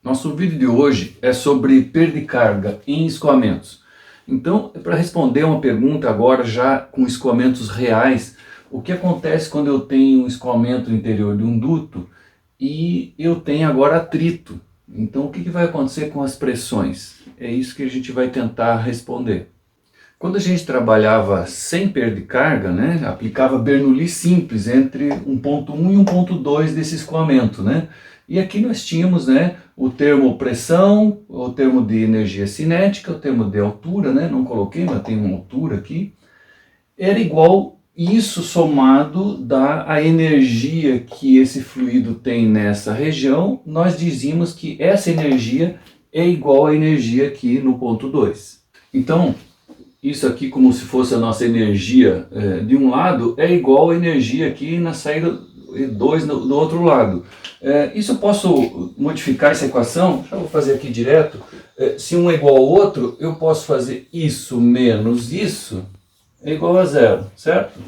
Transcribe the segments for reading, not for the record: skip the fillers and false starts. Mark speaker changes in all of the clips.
Speaker 1: Nosso vídeo de hoje é sobre perda de carga em escoamentos. Então, para responder uma pergunta agora já com escoamentos reais, o que acontece quando eu tenho um escoamento no interior de um duto e eu tenho agora atrito? Então, o que vai acontecer com as pressões? É isso que a gente vai tentar responder. Quando a gente trabalhava sem perda de carga, né, aplicava Bernoulli simples entre 1.1 e 1.2 desse escoamento, né? E aqui nós tínhamos, né, o termo pressão, o termo de energia cinética, o termo de altura, né? Não coloquei, mas tem uma altura aqui. Era igual isso somado dá a energia que esse fluido tem nessa região. Nós dizíamos que essa energia é igual à energia aqui no ponto 2. Então, isso aqui como se fosse a nossa energia de um lado é igual à energia aqui na saída 2 do outro lado. Isso eu posso modificar essa equação, já vou fazer aqui direto. Se um é igual ao outro, eu posso fazer isso menos isso é igual a zero, certo?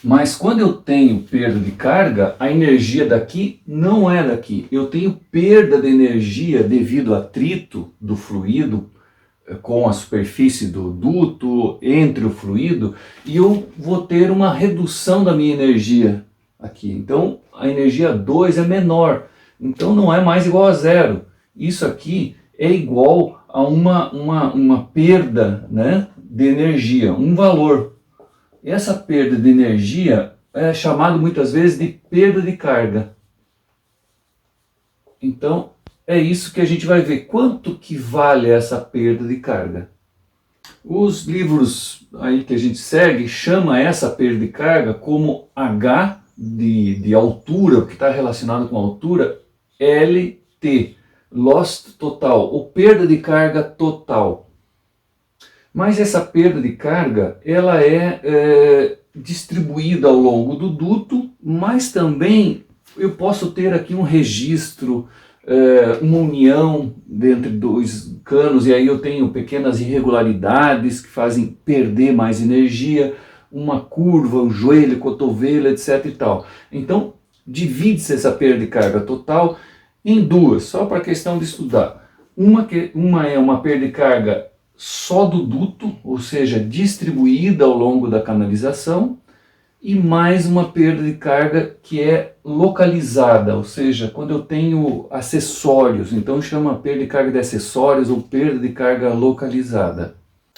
Speaker 1: Mas quando eu tenho perda de carga, a energia daqui não é daqui. Eu tenho perda de energia devido ao atrito do fluido com a superfície do duto, entre o fluido, e eu vou ter uma redução da minha energia aqui. Então a energia 2 é menor, então não é mais igual a zero. Isso aqui é igual a uma perda, né, de energia, um valor. Essa perda de energia é chamado muitas vezes de perda de carga. Então é isso que a gente vai ver, quanto que vale essa perda de carga. Os livros aí que a gente segue chama essa perda de carga como H de altura, o que está relacionado com altura, LT, lost total, ou perda de carga total. Mas essa perda de carga, ela é distribuída ao longo do duto, mas também eu posso ter aqui um registro, uma união entre dois canos, e aí eu tenho pequenas irregularidades que fazem perder mais energia, uma curva, um joelho, cotovelo, etc e tal. Então, divide-se essa perda de carga total em duas, só para a questão de estudar. Uma é uma perda de carga só do duto, ou seja, distribuída ao longo da canalização, e mais uma perda de carga que é localizada, ou seja, quando eu tenho acessórios, então chama perda de carga de acessórios ou perda de carga localizada.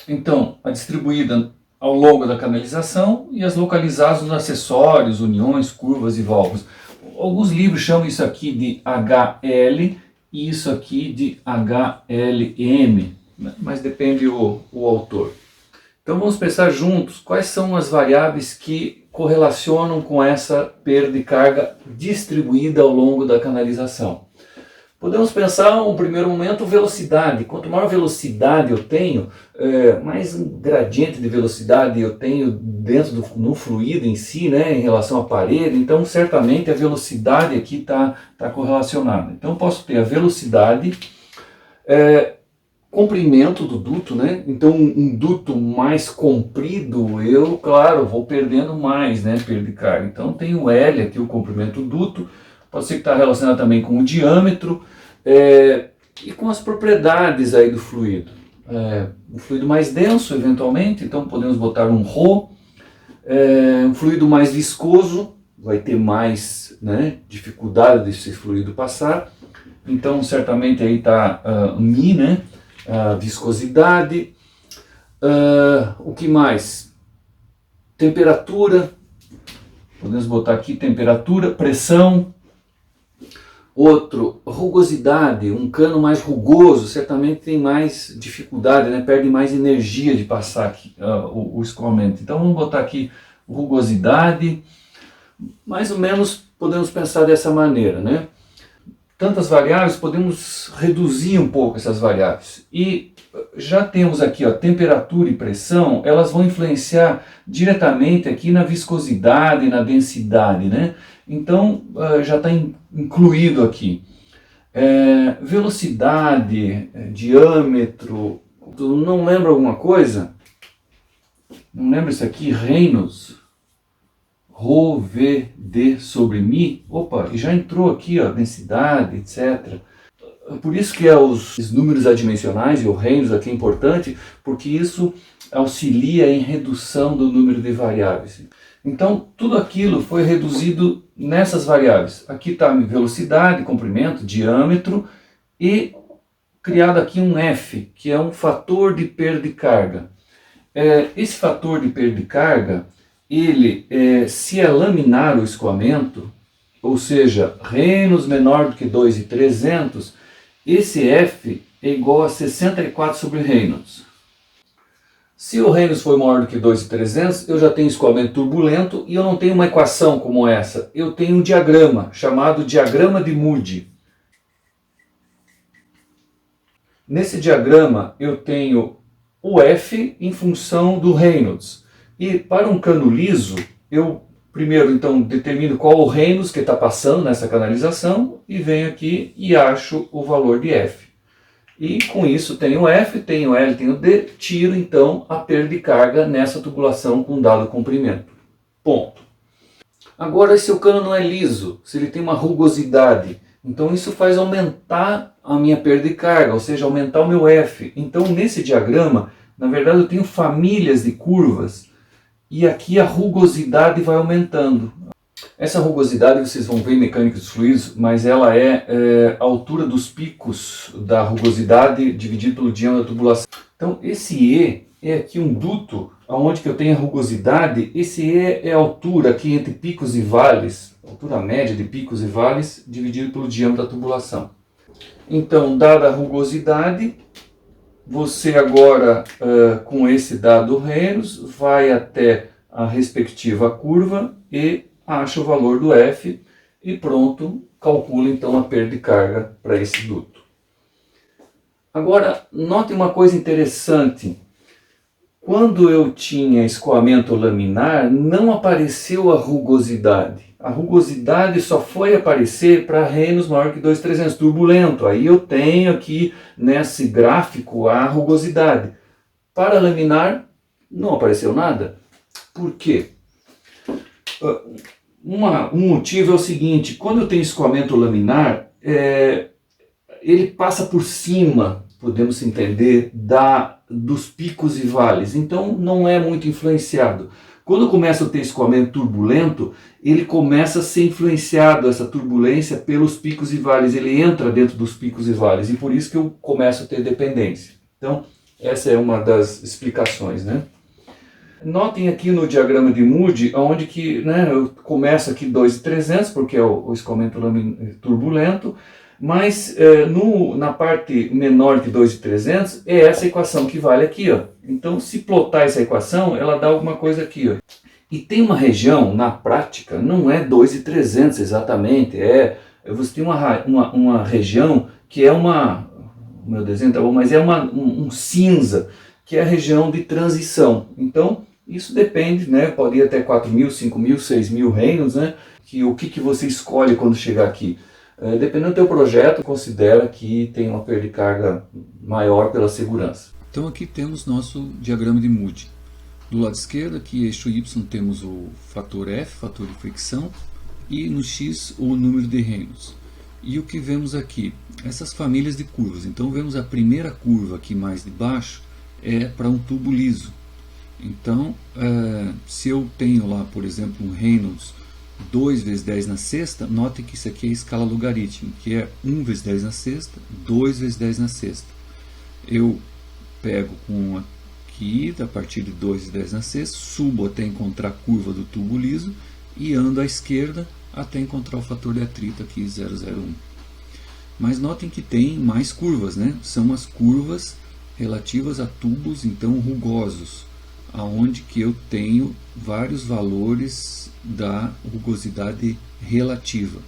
Speaker 1: Então, a distribuída ao longo da canalização e as localizadas nos acessórios, uniões, curvas e válvulas. Alguns livros chamam isso aqui de HL e isso aqui de HLM, mas depende o autor. Então vamos pensar juntos quais são as variáveis que correlacionam com essa perda de carga distribuída ao longo da canalização. Podemos pensar, no primeiro momento, velocidade. Quanto maior velocidade eu tenho, mais um gradiente de velocidade eu tenho dentro no fluido em si, né, em relação à parede. Então, certamente a velocidade aqui está correlacionada. Então, posso ter a velocidade, comprimento do duto, né? Então um duto mais comprido, eu, claro, vou perdendo mais, né, perda de carga. Então tem o L aqui, o comprimento do duto, pode ser que está relacionado também com o diâmetro e com as propriedades aí do fluido. Um fluido mais denso, eventualmente, então podemos botar um ρ. Um fluido mais viscoso, vai ter mais, né, dificuldade desse fluido passar. Então certamente aí está μ, né? A viscosidade, o que mais? Temperatura, podemos botar aqui temperatura, pressão. Outro, rugosidade, um cano mais rugoso certamente tem mais dificuldade, né? Perde mais energia de passar aqui, o escoamento. Então vamos botar aqui rugosidade, mais ou menos podemos pensar dessa maneira, né? Tantas variáveis, podemos reduzir um pouco essas variáveis. E já temos aqui, ó, temperatura e pressão, elas vão influenciar diretamente aqui na viscosidade, na densidade, né? Então já está incluído aqui. Velocidade, diâmetro, não lembra alguma coisa? Não lembra isso aqui? Reynolds? Rho, V, D sobre Mi, opa, e já entrou aqui, ó, densidade, etc. Por isso que os números adimensionais e o Reynolds aqui é importante, porque isso auxilia em redução do número de variáveis. Então, tudo aquilo foi reduzido nessas variáveis. Aqui está a velocidade, comprimento, diâmetro e criado aqui um F, que é um fator de perda de carga. Esse fator de perda de carga, ele, se é laminar o escoamento, ou seja, Reynolds menor do que 2,300, esse F é igual a 64 sobre Reynolds. Se o Reynolds for maior do que 2,300, eu já tenho escoamento turbulento e eu não tenho uma equação como essa. Eu tenho um diagrama, chamado diagrama de Moody. Nesse diagrama eu tenho o F em função do Reynolds. E para um cano liso, eu primeiro então determino qual o Reynolds que está passando nessa canalização e venho aqui e acho o valor de F. E com isso tenho F, tenho L, tenho D, tiro então a perda de carga nessa tubulação com dado comprimento. Ponto. Agora, se o cano não é liso, se ele tem uma rugosidade, então isso faz aumentar a minha perda de carga, ou seja, aumentar o meu F. Então nesse diagrama, na verdade eu tenho famílias de curvas e aqui a rugosidade vai aumentando. Essa rugosidade vocês vão ver em mecânica dos fluidos, mas ela é a altura dos picos da rugosidade dividido pelo diâmetro da tubulação. Então esse E é aqui um duto, onde que eu tenho a rugosidade. Esse E é a altura aqui entre picos e vales, a altura média de picos e vales, dividido pelo diâmetro da tubulação. Então, dada a rugosidade, você agora, com esse dado Reynolds, vai até a respectiva curva e acha o valor do F e pronto, calcula então a perda de carga para esse duto. Agora, note uma coisa interessante. Quando eu tinha escoamento laminar, não apareceu a rugosidade. A rugosidade só foi aparecer para Reynolds maior que 2,300, turbulento. Aí eu tenho aqui nesse gráfico a rugosidade. Para laminar, não apareceu nada. Por quê? Um motivo é o seguinte: quando eu tenho escoamento laminar, ele passa por cima, podemos entender, dos picos e vales, então não é muito influenciado. Quando começa a ter escoamento turbulento, ele começa a ser influenciado, essa turbulência, pelos picos e vales, ele entra dentro dos picos e vales, e por isso que eu começo a ter dependência. Então, essa é uma das explicações, né? Notem aqui no diagrama de Moody, onde que, eu começo aqui 2,300, porque é o escoamento turbulento, mas na parte menor que 2,300 é essa equação que vale aqui, ó. Então, se plotar essa equação, ela dá alguma coisa aqui, ó. E tem uma região, na prática, não é 2,300 exatamente, você tem uma região que é meu desenho tá bom, mas é um cinza, que é a região de transição. Então, isso depende, pode ir até 4.000, 5.000, 6.000 Reynolds, o que você escolhe quando chegar aqui. Dependendo do teu projeto, considera que tem uma perda de carga maior pela segurança. Então aqui temos nosso diagrama de Moody. Do lado esquerdo, aqui eixo Y, temos o fator F, fator de fricção, e no X o número de Reynolds. E o que vemos aqui? Essas famílias de curvas. Então vemos a primeira curva aqui mais de baixo, é para um tubo liso. Então, se eu tenho lá, por exemplo, um Reynolds 2 vezes 10 na sexta, note que isso aqui é a escala logarítmica, que é 1 vezes 10 na sexta, 2 vezes 10 na sexta. Eu pego aqui, a partir de 2 vezes 10 na sexta, subo até encontrar a curva do tubo liso e ando à esquerda até encontrar o fator de atrito aqui, 0,01. Mas notem que tem mais curvas, São as curvas relativas a tubos, então, rugosos, aonde que eu tenho vários valores da rugosidade relativa.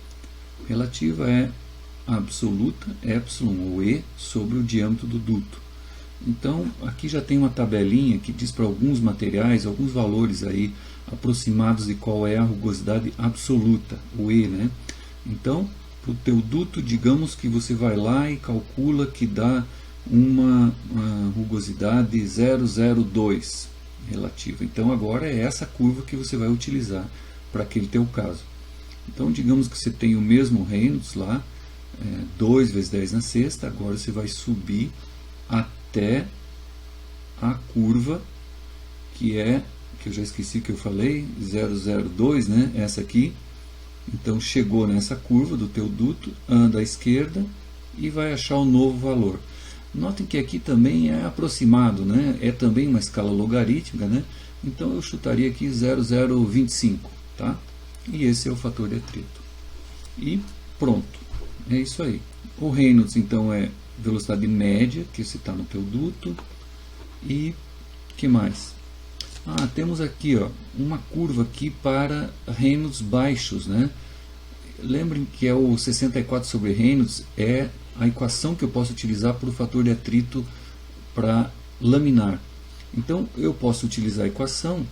Speaker 1: Relativa é a absoluta, epsilon ou E, sobre o diâmetro do duto. Então, aqui já tem uma tabelinha que diz para alguns materiais, alguns valores aí aproximados de qual é a rugosidade absoluta, o E, Então, para o teu duto, digamos que você vai lá e calcula que dá uma rugosidade 0,02 relativa. Então agora é essa curva que você vai utilizar para aquele teu caso. Então digamos que você tem o mesmo Reynolds lá, 2 vezes 10 na sexta. Agora você vai subir até a curva que eu já esqueci que eu falei, 002, né? Essa aqui. Então chegou nessa curva do teu duto, anda à esquerda e vai achar o novo valor. Notem que aqui também é aproximado, né? É também uma escala logarítmica, né? Então eu chutaria aqui 0,025, tá? E esse é o fator de atrito. E pronto, é isso aí. O Reynolds então é velocidade média, que se está no teu duto. E que mais? Temos aqui uma curva aqui para Reynolds baixos, né? Lembrem que é o 64 sobre Reynolds, é a equação que eu posso utilizar para o fator de atrito para laminar. Então eu posso utilizar a equação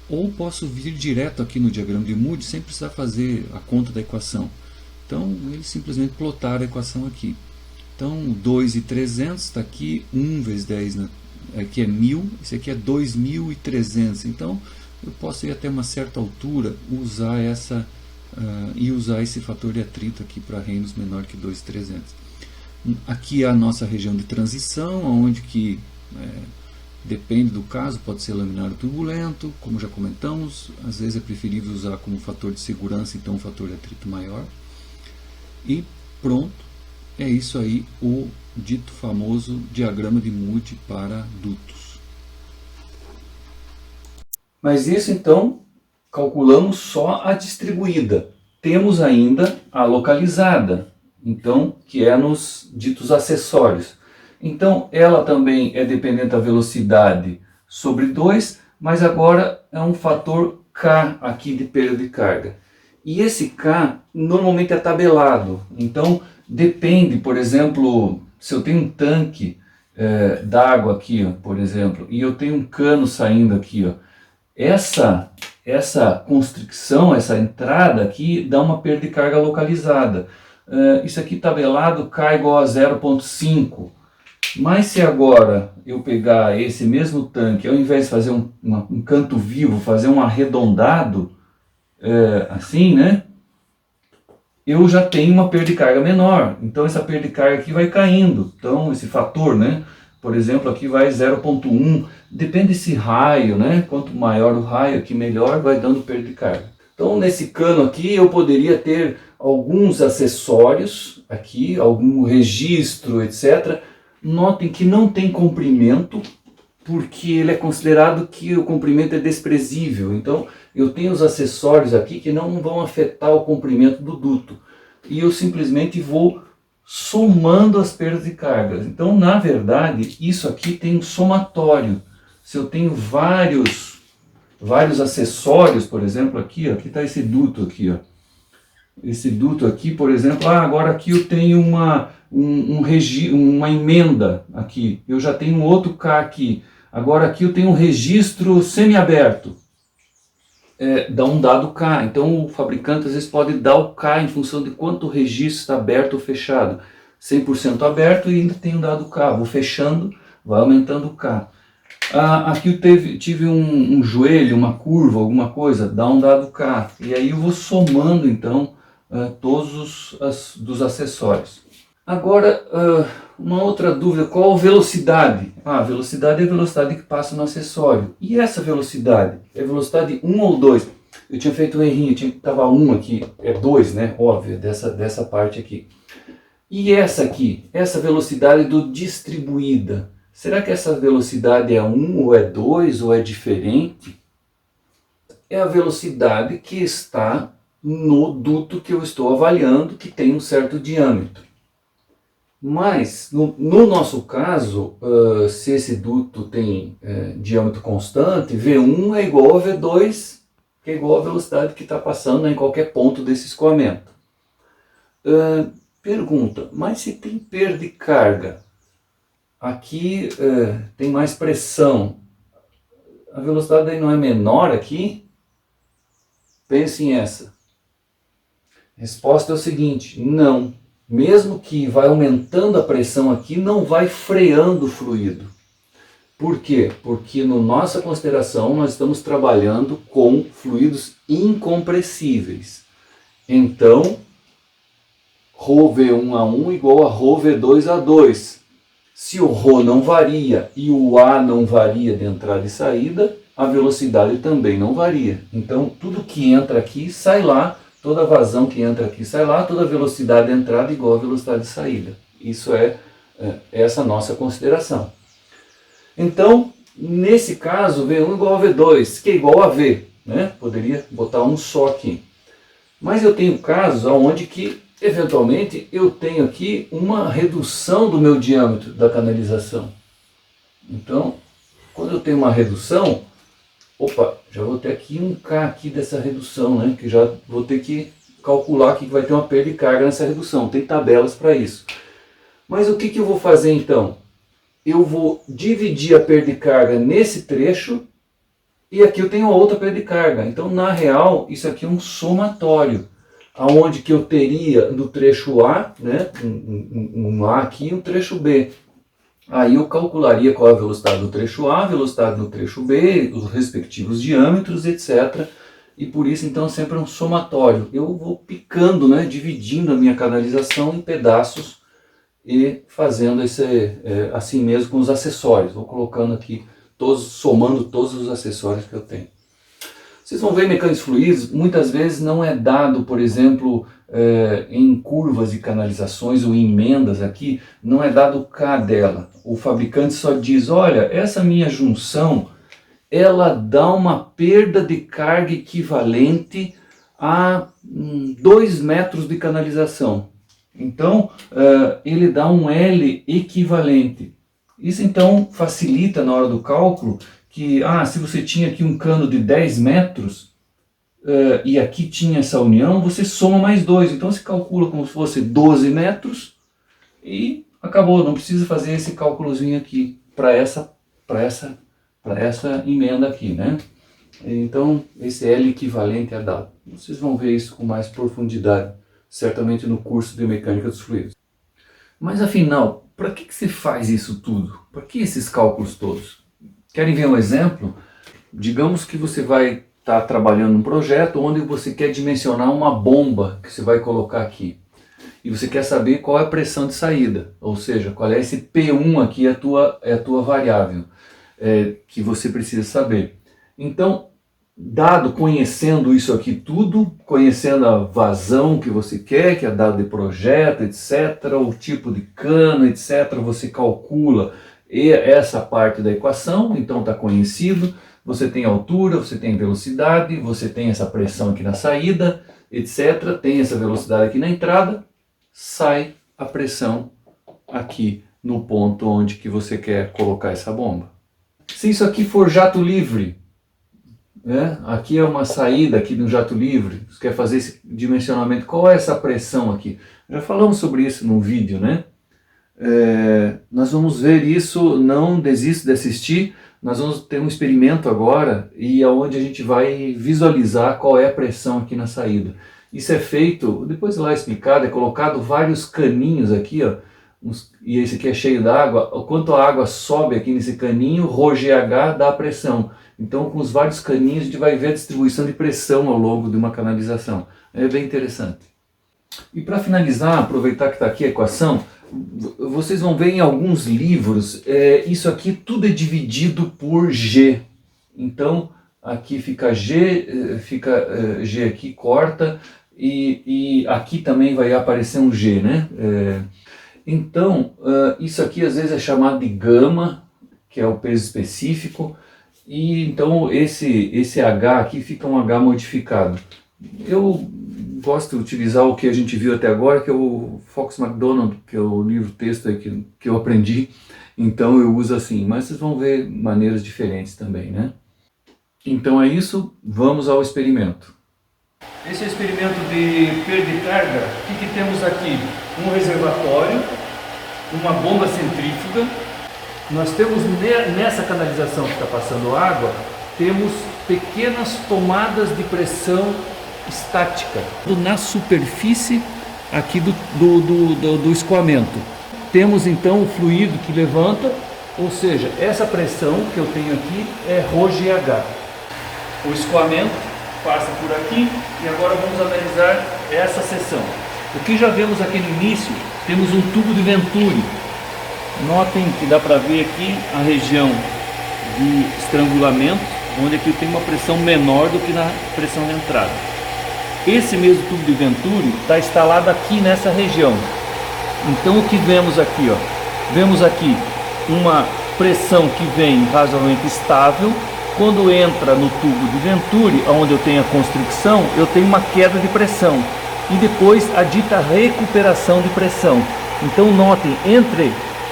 Speaker 1: ou posso vir direto aqui no diagrama de Moody sem precisar fazer a conta da equação. Então eles simplesmente plotaram a equação aqui. Então 2.300 está aqui, 1 vezes 10 aqui é 1000, esse aqui é 2.300. Então eu posso ir até uma certa altura usar usar esse fator de atrito aqui para Reynolds menor que 2.300. Aqui é a nossa região de transição, onde que depende do caso, pode ser laminar ou turbulento, como já comentamos. Às vezes é preferível usar como fator de segurança, então um fator de atrito maior. E pronto, é isso aí, o dito famoso diagrama de Moody para dutos. Mas isso então, calculamos só a distribuída. Temos ainda a localizada, então, que é nos ditos acessórios. Então, ela também é dependente da velocidade sobre 2, mas agora é um fator K aqui de perda de carga. E esse K normalmente é tabelado, então depende, por exemplo, se eu tenho um tanque d'água aqui, por exemplo, e eu tenho um cano saindo aqui, essa constricção, essa entrada aqui dá uma perda de carga localizada. Isso aqui tabelado K igual a 0,5. Mas se agora eu pegar esse mesmo tanque, ao invés de fazer um canto vivo, fazer um arredondado, assim, né? Eu já tenho uma perda de carga menor. Então essa perda de carga aqui vai caindo. Então esse fator, né? Por exemplo, aqui vai 0,1. Depende desse raio, né? Quanto maior o raio aqui, melhor vai dando perda de carga. Então nesse cano aqui eu poderia ter alguns acessórios aqui, algum registro, etc. Notem que não tem comprimento, porque ele é considerado que o comprimento é desprezível. Então eu tenho os acessórios aqui que não vão afetar o comprimento do duto. E eu simplesmente vou somando as perdas de cargas. Então, na verdade, isso aqui tem um somatório. Se eu tenho vários acessórios, por exemplo, aqui está esse duto aqui. Esse duto aqui, por exemplo, agora aqui eu tenho uma emenda aqui. Eu já tenho um outro K aqui. Agora aqui eu tenho um registro semiaberto. Dá um dado K. Então o fabricante às vezes pode dar o K em função de quanto o registro está aberto ou fechado. 100% aberto e ainda tem um dado K. Vou fechando, vai aumentando o K. Aqui eu tive um joelho, uma curva, alguma coisa, dá um dado K. E aí eu vou somando então todos dos acessórios. Agora, uma outra dúvida, qual a velocidade? A velocidade é a velocidade que passa no acessório. E essa velocidade? É velocidade 1 ou 2? Eu tinha feito um errinho, estava 1 aqui, é 2, né? Óbvio, dessa parte aqui. E essa aqui, essa velocidade do distribuída, será que essa velocidade é 1 ou é 2 ou é diferente? É a velocidade que está no duto que eu estou avaliando, que tem um certo diâmetro. Mas, no nosso caso, se esse duto tem diâmetro constante, V1 é igual a V2, que é igual à velocidade que está passando em qualquer ponto desse escoamento. Pergunta, mas se tem perda de carga, aqui tem mais pressão, a velocidade aí não é menor aqui? Pensem essa. Resposta é o seguinte, não. Mesmo que vai aumentando a pressão aqui, não vai freando o fluido. Por quê? Porque na nossa consideração nós estamos trabalhando com fluidos incompressíveis. Então, Rho V1A1 igual a Rho V2A2. Se o Rho não varia e o A não varia de entrada e saída, a velocidade também não varia. Então tudo que entra aqui sai lá, toda vazão que entra aqui sai lá, toda velocidade de entrada igual a velocidade de saída. Isso é essa nossa consideração. Então, nesse caso, V1 igual a V2, que é igual a V, né? Poderia botar um só aqui. Mas eu tenho casos onde que, eventualmente, eu tenho aqui uma redução do meu diâmetro da canalização. Então, quando eu tenho uma redução, opa, já vou ter aqui um K aqui dessa redução, né? Que já vou ter que calcular que vai ter uma perda de carga nessa redução. Tem tabelas para isso. Mas o que eu vou fazer então? Eu vou dividir a perda de carga nesse trecho e aqui eu tenho outra perda de carga. Então, na real, isso aqui é um somatório, aonde que eu teria no trecho A, né, um A aqui e um trecho B. Aí eu calcularia qual é a velocidade do trecho A, a velocidade no trecho B, os respectivos diâmetros, etc. E por isso, então, sempre é um somatório. Eu vou picando, né, dividindo a minha canalização em pedaços e fazendo assim mesmo com os acessórios. Vou colocando aqui, somando todos os acessórios que eu tenho. Vocês vão ver mecânicos fluidos, muitas vezes não é dado, por exemplo, em curvas de canalizações ou em emendas aqui, não é dado o K dela. O fabricante só diz, olha, essa minha junção, ela dá uma perda de carga equivalente a 2 metros de canalização. Então, ele dá um L equivalente. Isso então facilita na hora do cálculo que, se você tinha aqui um cano de 10 metros e aqui tinha essa união, você soma mais 2. Então você calcula como se fosse 12 metros e acabou. Não precisa fazer esse cálculozinho aqui para essa emenda aqui, né? Então esse L equivalente é dado. Vocês vão ver isso com mais profundidade, certamente no curso de Mecânica dos Fluidos. Mas afinal, para que se faz isso tudo? Para que esses cálculos todos? Querem ver um exemplo? Digamos que você vai estar trabalhando num projeto onde você quer dimensionar uma bomba que você vai colocar aqui. E você quer saber qual é a pressão de saída, ou seja, qual é esse P1 aqui, é a tua variável que você precisa saber. Então, conhecendo isso aqui tudo, conhecendo a vazão que você quer, que é dado de projeto, etc., o tipo de cano, etc., você calcula essa parte da equação, então está conhecido, você tem altura, você tem velocidade, você tem essa pressão aqui na saída, etc., tem essa velocidade aqui na entrada, sai a pressão aqui no ponto onde que você quer colocar essa bomba. Se isso aqui for jato livre, aqui é uma saída aqui do jato livre, você quer fazer esse dimensionamento, qual é essa pressão aqui? Já falamos sobre isso num vídeo, né? Nós vamos ver isso, não desista de assistir, nós vamos ter um experimento agora e onde a gente vai visualizar qual é a pressão aqui na saída. Isso é feito, depois lá explicado, é colocado vários caninhos aqui, ó, e esse aqui é cheio d'água, quanto a água sobe aqui nesse caninho, ρGH dá a pressão. Então com os vários caninhos a gente vai ver a distribuição de pressão ao longo de uma canalização. É bem interessante. E para finalizar, aproveitar que está aqui a equação, vocês vão ver em alguns livros, isso aqui tudo é dividido por G. Então aqui fica G, G aqui, corta, e aqui também vai aparecer um G, né? Então isso aqui às vezes é chamado de gama, que é o peso específico, e então esse H aqui fica um H modificado. Eu gosto de utilizar o que a gente viu até agora, que é o Fox McDonald, que é o livro-texto que eu aprendi, então eu uso assim, mas vocês vão ver maneiras diferentes também, né? Então é isso, vamos ao experimento. Esse é o experimento de perda de carga. O que temos aqui? Um reservatório, uma bomba centrífuga. Nós temos nessa canalização que está passando água, temos pequenas tomadas de pressão estática na superfície aqui do escoamento. Temos então o fluido que levanta, ou seja, essa pressão que eu tenho aqui é ρGH. O escoamento passa por aqui e agora vamos analisar essa seção. O que já vemos aqui no início, temos um tubo de Venturi. Notem que dá para ver aqui a região de estrangulamento, onde aqui tem uma pressão menor do que na pressão de entrada. Esse mesmo tubo de Venturi está instalado aqui nessa região. Então o que vemos aqui, ó, vemos aqui uma pressão que vem razoavelmente estável. Quando entra no tubo de Venturi, onde eu tenho a constricção, eu tenho uma queda de pressão e depois a dita recuperação de pressão. Então notem,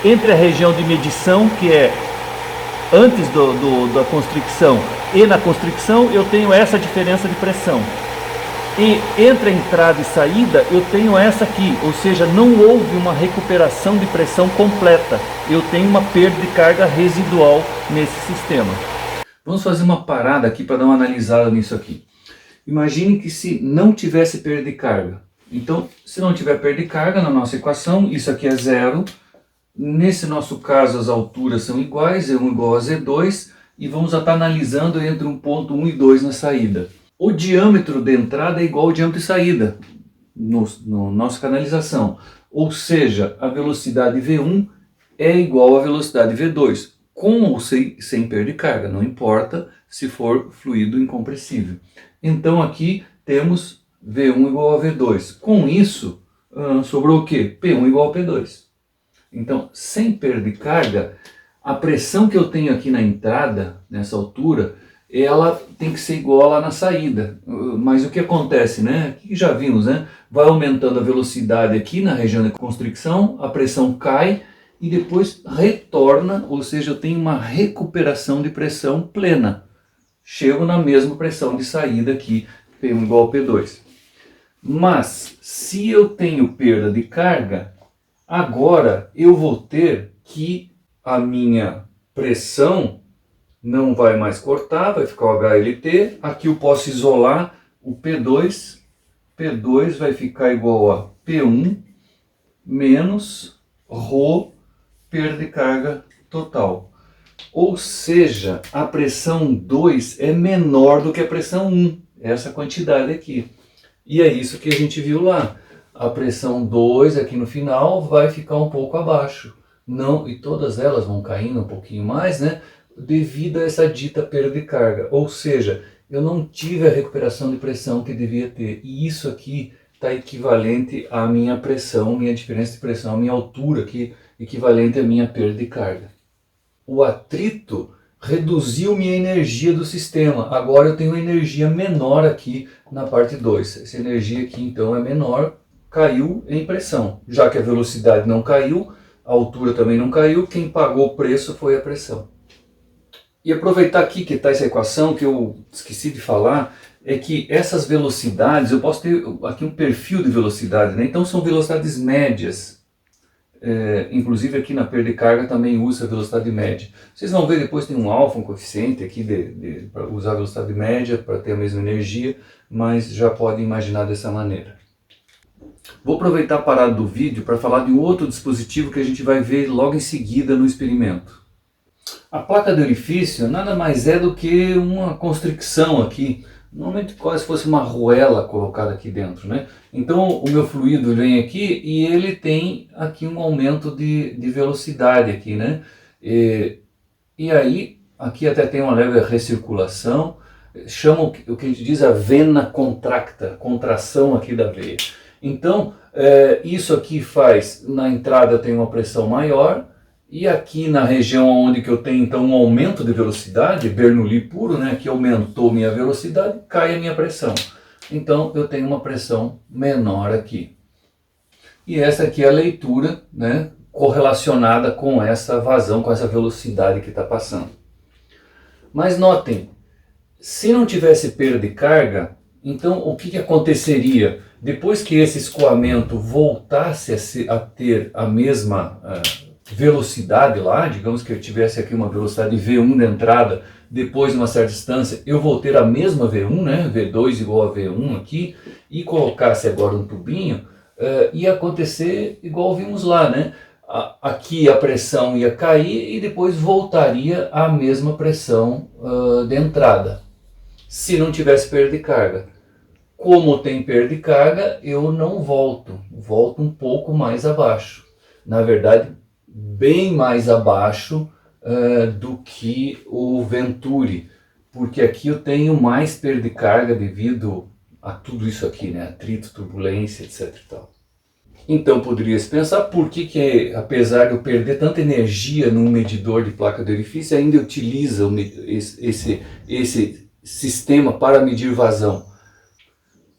Speaker 1: entre a região de medição, que é antes da constricção, e na constricção, eu tenho essa diferença de pressão. E entre a entrada e saída, eu tenho essa aqui, ou seja, não houve uma recuperação de pressão completa. Eu tenho uma perda de carga residual nesse sistema. Vamos fazer uma parada aqui para dar uma analisada nisso aqui. Imagine que se não tivesse perda de carga. Então, se não tiver perda de carga na nossa equação, isso aqui é zero. Nesse nosso caso, as alturas são iguais, Z1 igual a Z2, e vamos estar analisando entre um ponto 1 e 2 na saída. O diâmetro de entrada é igual ao diâmetro de saída, no nossa canalização. Ou seja, a velocidade V1 é igual à velocidade V2. Com ou sem perda de carga, não importa se for fluido incompressível. Então aqui temos V1 igual a V2. Com isso, sobrou o quê? P1 igual a P2. Então, sem perda de carga, a pressão que eu tenho aqui na entrada, nessa altura, ela tem que ser igual lá na saída. Mas o que acontece, né? Aqui já vimos, né? Vai aumentando a velocidade aqui na região de constricção, a pressão cai, e depois retorna, ou seja, eu tenho uma recuperação de pressão plena. Chego na mesma pressão de saída aqui, P1 igual a P2. Mas, se eu tenho perda de carga, agora eu vou ter que a minha pressão não vai mais cortar, vai ficar o HLT. Aqui eu posso isolar o P2. P2 vai ficar igual a P1 menos ρ perda de carga total. Ou seja, a pressão 2 é menor do que a pressão 1, essa quantidade aqui. E é isso que a gente viu lá. A pressão 2 aqui no final vai ficar um pouco abaixo. Não, e todas elas vão caindo um pouquinho mais, né? Devido a essa dita perda de carga. Ou seja, eu não tive a recuperação de pressão que devia ter. E isso aqui está equivalente à minha pressão, minha diferença de pressão, a minha altura aqui, equivalente à minha perda de carga. O atrito reduziu minha energia do sistema. Agora eu tenho uma energia menor aqui na parte 2. Essa energia aqui então é menor, caiu em pressão. Já que a velocidade não caiu, a altura também não caiu, quem pagou o preço foi a pressão. E aproveitar aqui que está essa equação que eu esqueci de falar, é que essas velocidades, eu posso ter aqui um perfil de velocidade, né? Então são velocidades médias. Inclusive aqui na perda de carga também usa a velocidade média. Vocês vão ver depois tem um alfa, um coeficiente aqui para usar a velocidade média para ter a mesma energia, mas já podem imaginar dessa maneira. Vou aproveitar a parada do vídeo para falar de um outro dispositivo que a gente vai ver logo em seguida no experimento. A placa de orifício nada mais é do que uma constricção aqui, normalmente quase se fosse uma arruela colocada aqui dentro, né? Então o meu fluido vem aqui e ele tem aqui um aumento de velocidade aqui, né? E aí, aqui até tem uma leve recirculação, chamam o que a gente diz a vena contracta, contração aqui da veia. Então, isso aqui faz, na entrada eu tenho uma pressão maior, e aqui na região onde que eu tenho então um aumento de velocidade, Bernoulli puro, né, que aumentou minha velocidade, cai a minha pressão. Então eu tenho uma pressão menor aqui. E essa aqui é a leitura, né, correlacionada com essa vazão, com essa velocidade que está passando. Mas notem, se não tivesse perda de carga, então o que aconteceria? Depois que esse escoamento voltasse a ter a mesma velocidade lá, digamos que eu tivesse aqui uma velocidade V1 de entrada, depois de uma certa distância eu vou ter a mesma V1, né, V2 igual a V1 aqui, e colocasse agora um tubinho, ia acontecer igual vimos lá, né? Aqui a pressão ia cair e depois voltaria à mesma pressão de entrada, se não tivesse perda de carga. Como tem perda de carga, eu não volto um pouco mais abaixo. Na verdade, bem mais abaixo do que o Venturi, porque aqui eu tenho mais perda de carga devido a tudo isso aqui, né? Atrito, turbulência, etc e tal. Então poderia-se pensar por que, apesar de eu perder tanta energia num medidor de placa de orifício, ainda utiliza esse sistema para medir vazão.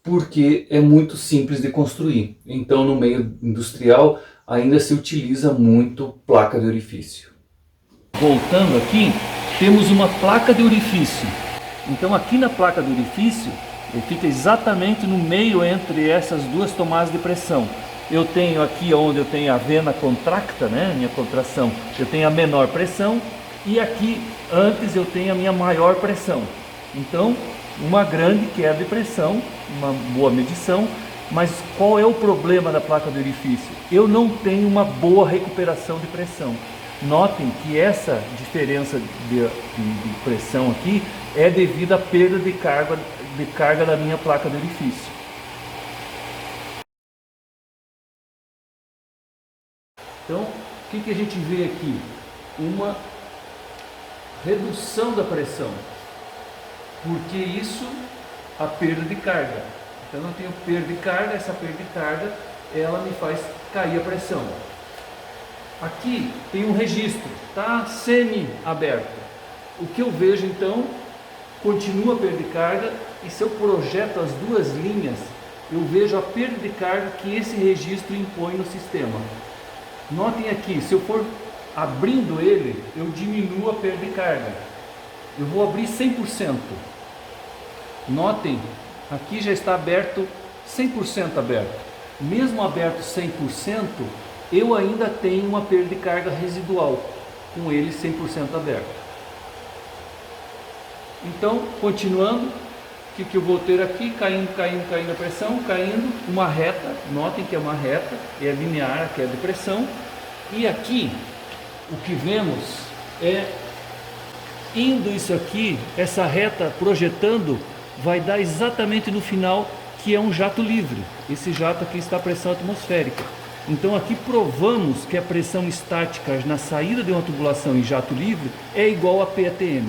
Speaker 1: Porque é muito simples de construir. Então no meio industrial ainda se utiliza muito placa de orifício. Voltando aqui, temos uma placa de orifício. Então aqui na placa de orifício, ele fica exatamente no meio entre essas duas tomadas de pressão. Eu tenho aqui onde eu tenho a vena contracta, né, minha contração, eu tenho a menor pressão, e aqui antes eu tenho a minha maior pressão. Então, uma grande queda de pressão, uma boa medição, mas qual é o problema da placa de orifício? Eu não tenho uma boa recuperação de pressão. Notem que essa diferença de pressão aqui é devido à perda de carga da minha placa de orifício. Então, o que a gente vê aqui? Uma redução da pressão. Porque isso, a perda de carga. Então eu tenho perda de carga, essa perda de carga, ela me faz cair a pressão. Aqui tem um registro, está semi-aberto. O que eu vejo então, continua a perda de carga, e se eu projeto as duas linhas, eu vejo a perda de carga que esse registro impõe no sistema. Notem aqui, se eu for abrindo ele, eu diminuo a perda de carga. Eu vou abrir 100%. Notem, aqui já está aberto 100% aberto. Mesmo aberto 100%, eu ainda tenho uma perda de carga residual, com ele 100% aberto. Então, continuando, o que eu vou ter aqui? Caindo a pressão, caindo, uma reta. Notem que é uma reta, é linear a queda de pressão. E aqui, o que vemos é, indo isso aqui, essa reta projetando, vai dar exatamente no final, que é um jato livre. Esse jato aqui está a pressão atmosférica. Então aqui provamos que a pressão estática na saída de uma tubulação em jato livre é igual a PATM.